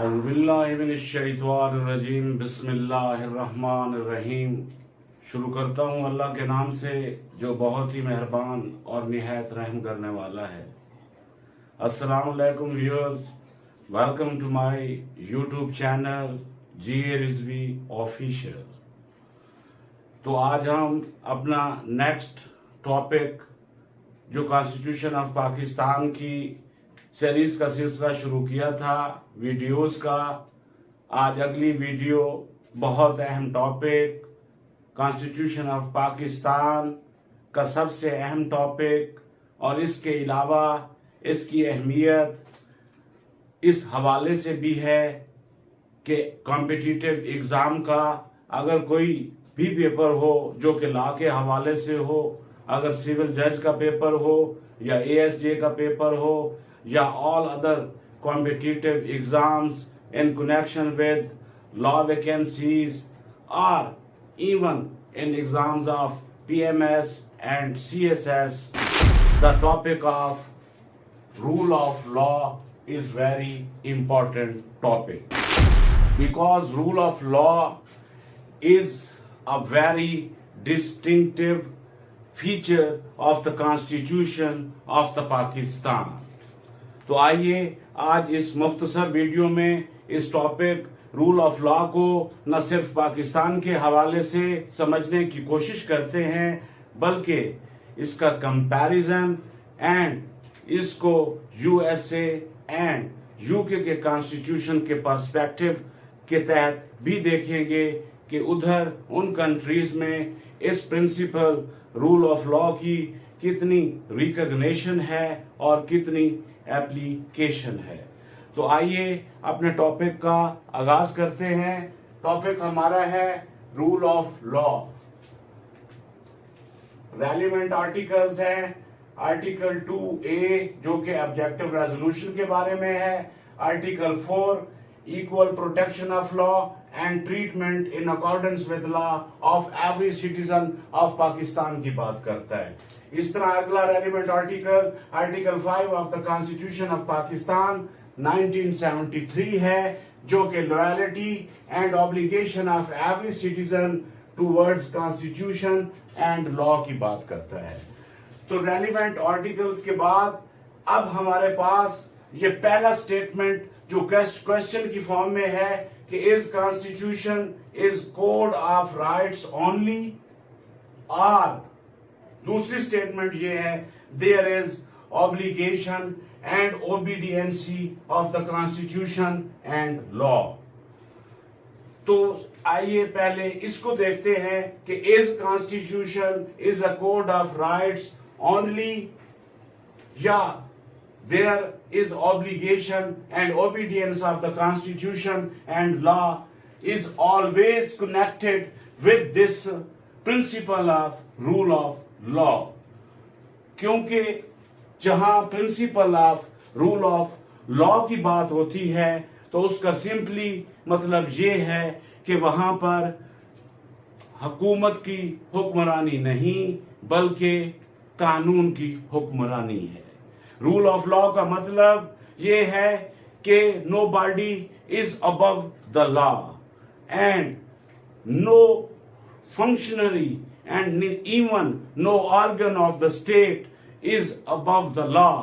औज़ुबिल्लाहिमिनश्शैतानिर्रजीम बिस्मिल्लाहिर्रहमानिर्रहीम। शुरू करता हूँ अल्लाह के नाम से जो बहुत ही मेहरबान और निहायत रहम करने वाला है। अस्सलामु अलैकुम viewers, welcome to my YouTube channel Rizvi official. तो आज हम अपना नेक्स्ट टॉपिक जो कॉन्स्टिट्यूशन ऑफ पाकिस्तान की सीरीज का सिलसिला शुरू किया था वीडियोस का, आज अगली वीडियो बहुत अहम टॉपिक कॉन्स्टिट्यूशन ऑफ पाकिस्तान का सबसे अहम टॉपिक और इसके अलावा इसकी अहमियत इस हवाले से भी है कि कॉम्पिटिटिव एग्जाम का अगर कोई भी पेपर हो जो कि लॉ के हवाले से हो, अगर सिविल जज का पेपर हो या एएसजे का पेपर हो या all other competitive exams in connection with law vacancies और even in exams of PMS and CSS, the topic of rule of law is very important topic, because rule of law is a very distinctive feature of the constitution of the Pakistan. तो आइए आज इस मुख्तसर video में इस topic rule of law को न सिर्फ पाकिस्तान के हवाले से समझने की कोशिश करते हैं, बल्कि इसका कंपैरिजन एंड इसको यूएसए एंड यूके के कॉन्स्टिट्यूशन के पर्सपेक्टिव के तहत भी देखेंगे कि उधर उन कंट्रीज में इस प्रिंसिपल रूल ऑफ लॉ की कितनी रिकॉग्निशन है और कितनी एप्लीकेशन है। तो आइए अपने टॉपिक का आगाज करते हैं। टॉपिक हमारा है rule of law. Relevant articles हैं आर्टिकल 2A जो कि ऑब्जेक्टिव रेजोल्यूशन के बारे में है, article 4 equal protection of law and treatment in accordance with law of every citizen of Pakistan की बात करता है। इस तरह अगला relevant article article 5 of the constitution of Pakistan 1973 है जो कि loyalty and obligation of every citizen towards constitution and law की बात करता है। तो रेलिवेंट आर्टिकल्स के बाद अब हमारे पास ये पहला स्टेटमेंट जो क्वेश्चन की फॉर्म में है कि is constitution is code of rights only, और दूसरी स्टेटमेंट ये है there is obligation and obedience of the constitution and law। तो आइए पहले इसको देखते हैं कि is constitution is a code of rights only या there is obligation and obedience of the constitution and law is always connected with this principle of rule of law। क्योंकि जहां principal of rule of law की बात होती है तो उसका simply मतलब ये है कि वहां पर हुकूमत की हुक्मरानी नहीं बल्कि कानून की हुक्मरानी है। रूल ऑफ लॉ का मतलब ये है कि nobody is above the law and no functionary and even no organ of the state is above the law.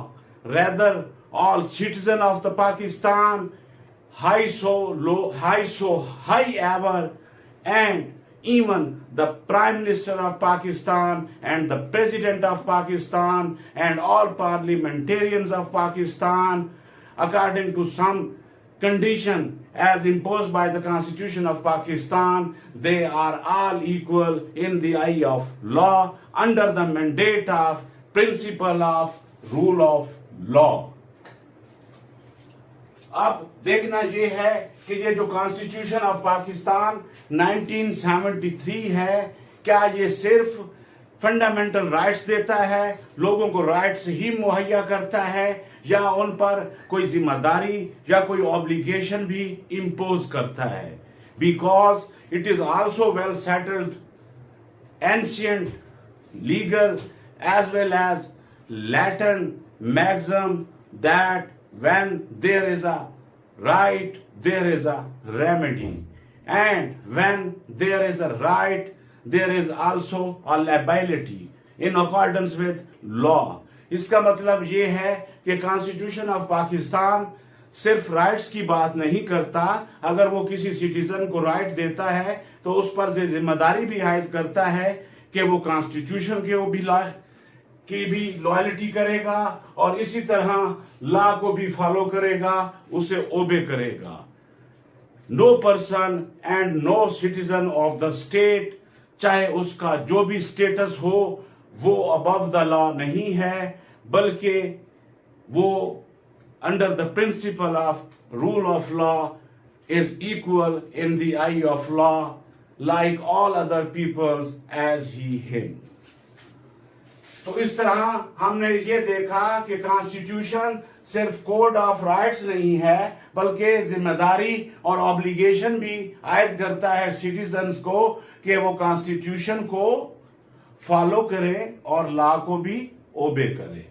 Rather, all citizens of the Pakistan, high ever, and even the Prime Minister of Pakistan and the President of Pakistan and all parliamentarians of Pakistan, according to some condition as imposed by the Constitution of Pakistan, they are all equal in the eye of law under the mandate of principle of rule of law। अब देखना ये है कि ये जो constitution of Pakistan 1973 है, क्या ये सिर्फ फंडामेंटल राइट्स देता है, लोगों को राइट्स ही मुहैया करता है, या उन पर कोई जिम्मेदारी या कोई ऑब्लिगेशन भी इम्पोज करता है। Because it is also well settled ancient legal as well as Latin maxim that when there is a right, there is a remedy. And when there is a right, there is also a liability in accordance with law. इसका मतलब ये है कि constitution of Pakistan सिर्फ rights की बात नहीं करता. अगर वो किसी सिटीजन को राइट देता है तो उस पर से जिम्मेदारी भी आयद करता है कि वो कॉन्स्टिट्यूशन की भी लॉयल्टी करेगा और इसी तरह लॉ को भी फॉलो करेगा, उसे ओबे करेगा. No person and no citizen of the state, चाहे उसका जो भी स्टेटस हो, वो अबव द लॉ नहीं है, बल्कि वो under the principle of rule of law is equal in the eye of law, like all other peoples as he him. तो इस तरह हमने ये देखा कि कॉन्स्टिट्यूशन सिर्फ कोड ऑफ राइट्स नहीं है, बल्कि जिम्मेदारी और ऑब्लिगेशन भी आयद करता है सिटीजन्स को कि वो कॉन्स्टिट्यूशन को फॉलो करें और लॉ को भी ओबे करें.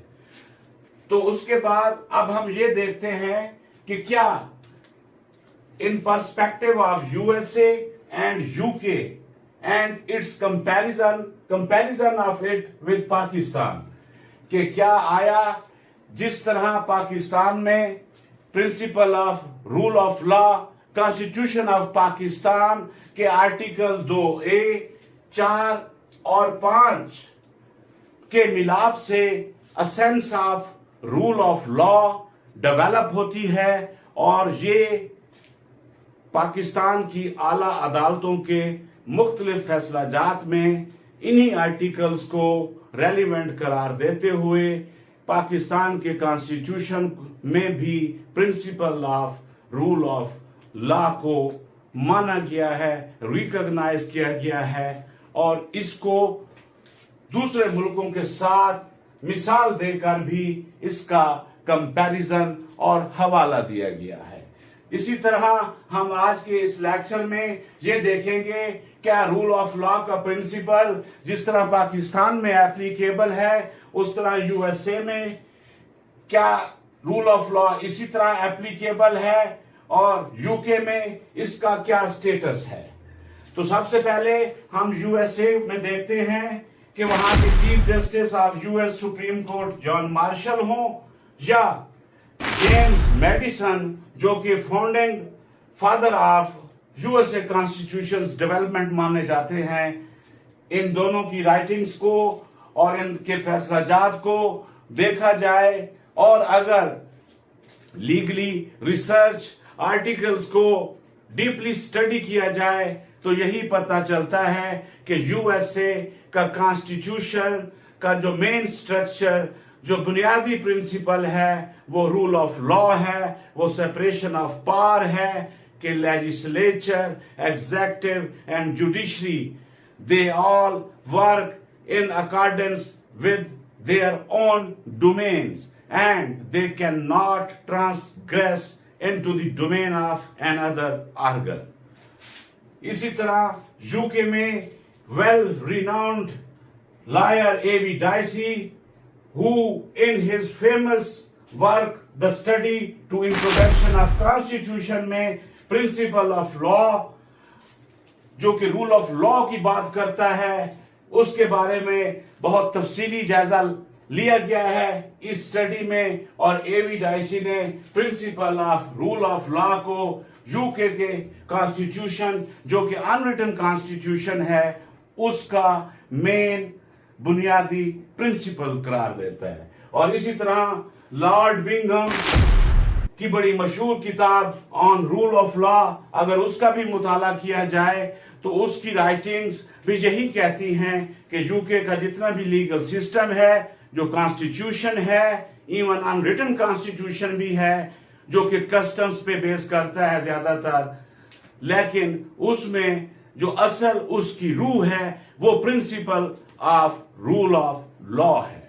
तो उसके बाद अब हम ये देखते हैं कि क्या in perspective of USA and UK and its comparison of it with Pakistan, कि क्या आया जिस तरह पाकिस्तान में principal of rule of law constitution of Pakistan के आर्टिकल 2A, 4 और 5 के मिलाप से a sense of rule of law develop होती है और ये पाकिस्तान की आला अदालतों के मुख्तलिफ फैसला जात में इन्हीं आर्टिकल्स को रेलिवेंट करार देते हुए पाकिस्तान के कॉन्स्टिट्यूशन में भी principal of rule of law को माना गया है, रिकॉग्नाइज किया गया है और इसको दूसरे मुल्कों के साथ मिसाल देकर भी इसका कंपैरिजन और हवाला दिया गया है. इसी तरह हम आज के इस लेक्चर में ये देखेंगे क्या रूल ऑफ लॉ का प्रिंसिपल जिस तरह पाकिस्तान में एप्लीकेबल है उस तरह यूएसए में क्या रूल ऑफ लॉ इसी तरह एप्लीकेबल है और यूके में इसका क्या स्टेटस है. तो सबसे पहले हम यूएसए में देखते हैं कि वहां के chief justice of US supreme court John Marshall हों या जेम्स मैडिसन जो कि founding father of USA constitution development माने जाते हैं. इन दोनों की राइटिंग्स को और इनके फैसलाजात को देखा जाए और अगर लीगली रिसर्च आर्टिकल्स को डीपली स्टडी किया जाए तो यही पता चलता है कि यूएसए का कॉन्स्टिट्यूशन का जो मेन स्ट्रक्चर, जो बुनियादी प्रिंसिपल है वो रूल ऑफ लॉ है, वो सेपरेशन ऑफ पावर है कि legislature, executive and judiciary they all work in accordance with their own domains and they can not transgress into the domain of another organ. इसी तरह UK में well renowned lawyer A.V. Dicey, who in his famous work the study to introduction of constitution में principle of law जो कि rule of law की बात करता है उसके बारे में बहुत तफसीली जायजा लिया गया है इस स्टडी में और A.V. Dicey ने principal of rule of law को यूके के कॉन्स्टिट्यूशन जो कि अनरिटन कॉन्स्टिट्यूशन है उसका मेन बुनियादी प्रिंसिपल करार देता है. और इसी तरह लॉर्ड बिंघम की बड़ी मशहूर किताब ऑन रूल ऑफ लॉ अगर उसका भी मुताला किया जाए तो उसकी राइटिंग्स भी यही कहती हैं कि यूके का जितना भी लीगल सिस्टम है, जो कॉन्स्टिट्यूशन है, इवन अनरिटन कॉन्स्टिट्यूशन भी है जो कि कस्टम्स पे बेस करता है ज्यादातर, लेकिन उसमें जो असल उसकी रूह है वो principal of rule of law है.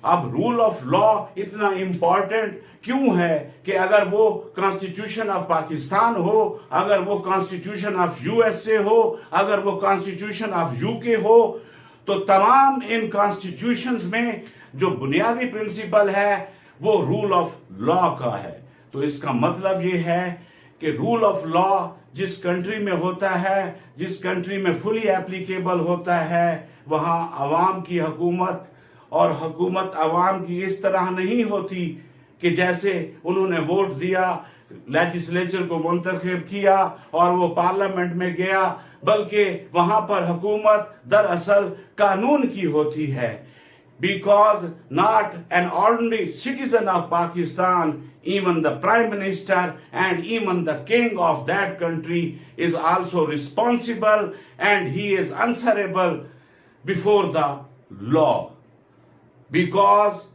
अब रूल ऑफ लॉ इतना इंपॉर्टेंट क्यों है कि अगर वो कॉन्स्टिट्यूशन ऑफ पाकिस्तान हो, अगर वो कॉन्स्टिट्यूशन ऑफ यूएसए हो, अगर वो कॉन्स्टिट्यूशन ऑफ यूके हो, तो तमाम इन कॉन्स्टिट्यूशंस में जो बुनियादी प्रिंसिपल है वो रूल ऑफ लॉ का है. तो इसका मतलब ये है कि रूल ऑफ लॉ जिस कंट्री में होता है, जिस कंट्री में फुली एप्लीकेबल होता है, वहां अवाम की हुकूमत और हुकूमत अवाम की इस तरह नहीं होती कि जैसे उन्होंने वोट दिया, लेजिस्लेचर को मुंतखब किया और वो पार्लियामेंट में गया, बल्कि वहां पर हुकूमत दरअसल कानून की होती है। Because not an ordinary citizen of Pakistan, even the Prime Minister and even the king of that country is also responsible and he is answerable before the law. Because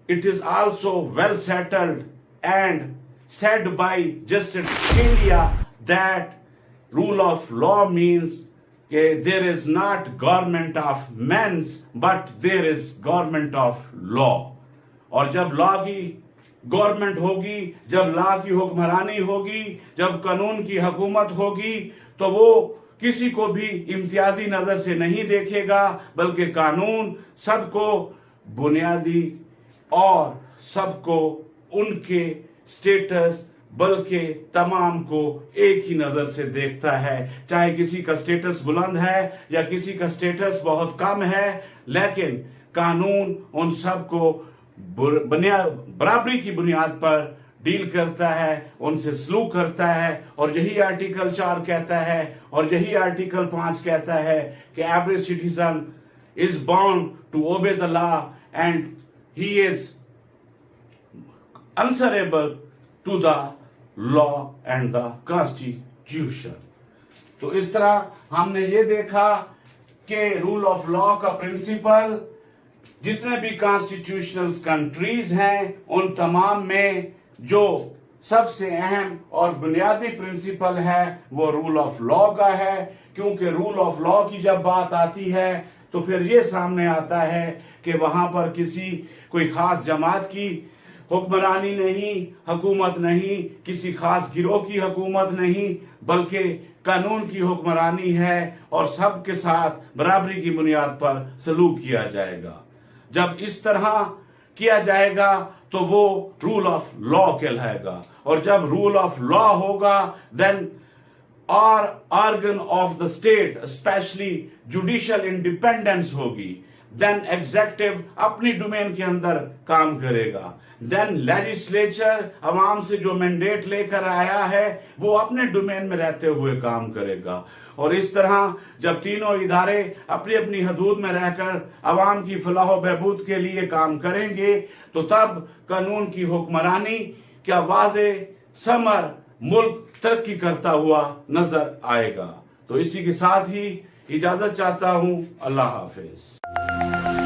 it is also well settled and said by Justice India that rule of law means कि there is not government of men but there is government of law। और जब law की government होगी, जब law की हुक्मरानी होगी, जब कानून की हुकूमत होगी, तो वो किसी को भी इम्तियाजी नजर से नहीं देखेगा, बल्कि कानून सबको बुनियादी और सबको उनके स्टेटस बल्कि तमाम को एक ही नजर से देखता है। चाहे किसी का स्टेटस बुलंद है या किसी का स्टेटस बहुत कम है, लेकिन कानून उन सबको बराबरी की बुनियाद पर डील करता है, उनसे सलूक करता है। और यही आर्टिकल 4 कहता है और यही आर्टिकल 5 कहता है कि every citizen is bound to obey the law and he is answerable to the law and the constitution। तो इस तरह हमने ये देखा कि रूल ऑफ लॉ का प्रिंसिपल जितने भी कॉन्स्टिट्यूशनल कंट्रीज हैं उन तमाम में जो सबसे अहम और बुनियादी प्रिंसिपल है वो रूल ऑफ लॉ का है। क्योंकि रूल ऑफ लॉ की जब बात आती है तो फिर ये सामने आता है कि वहां पर किसी कोई खास जमात की हुक्मरानी नहीं, हुकूमत नहीं, किसी खास गिरोह की हुकूमत नहीं, बल्कि कानून की हुक्मरानी है और सबके साथ बराबरी की बुनियाद पर सलूक किया जाएगा। जब इस तरह किया जाएगा तो वो रूल ऑफ लॉ कहलाएगा। और जब रूल ऑफ लॉ होगा then organ of the state specially judicial independence होगी। देन एग्जेक्टिव अपनी डोमेन के अंदर काम करेगा। देन लेजिस्लेचर अवाम से जो मैंडेट लेकर आया है वो अपने डोमेन में रहते हुए काम करेगा। और इस तरह जब तीनों इदारे अपनी अपनी हदूद में रहकर अवाम की फलाह व बहबूद के लिए काम करेंगे तो तब कानून की हुक्मरानी क्या वाज़े समर मुल्क तरक्की करता हुआ नजर आएगा। तो इसी के साथ ही इजाजत चाहता हूं। अल्लाह हाफिज।